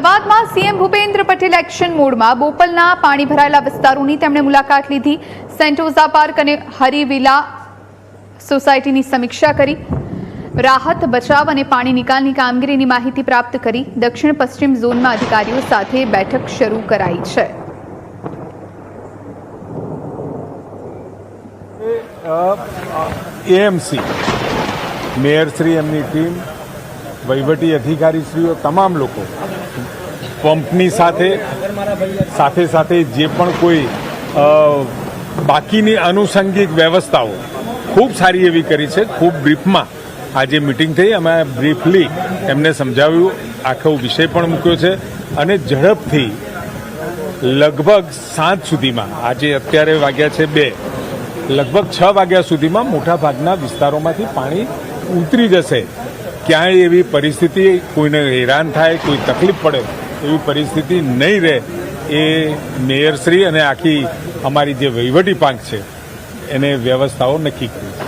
અમદાવાદમાં CM Bhupendra Patel action મોડમાં બોપલના પાણી ભરાયેલા વિસ્તારોની તેમણે મુલાકાત લીધી। સેન્ટોઝા પાર્ક અને હરિવિલા સોસાયટીની સમીક્ષા કરી। રાહત બચાવ અને પાણી નિકાલની કામગીરીની માહિતી પ્રાપ્ત કરી। દક્ષિણ પશ્ચિમ ઝોનમાં અધિકારીઓ સાથે બેઠક શરૂ કરાઈ છે। એએમસી મેયરશ્રી, એમની ટીમ, વહીવટી અધિકારીશ્રીઓ, તમામ લોકો પંપની સાથે જે પણ કોઈ બાકીની આનુષંગિક વ્યવસ્થાઓ ખૂબ સારી એવી કરી છે। ખૂબ બ્રીફમાં આજે મિટિંગ થઈ, અમે બ્રીફલી એમને સમજાવ્યું, આખો વિષય પણ મૂક્યો છે અને ઝડપથી લગભગ 7 સુધીમાં, આજે અત્યારે વાગ્યા છે 2, લગભગ 6 વાગ્યા સુધીમાં મોટાભાગના વિસ્તારોમાંથી પાણી ઉતરી જશે। ક્યાંય એવી પરિસ્થિતિ, કોઈને હેરાન થાય, કોઈ તકલીફ પડે એવી પરિસ્થિતિ નહીં રહે, એ મેયરશ્રી અને આખી અમારી જે વહીવટી પાંખ છે એને વ્યવસ્થાઓ નક્કી કરી છે।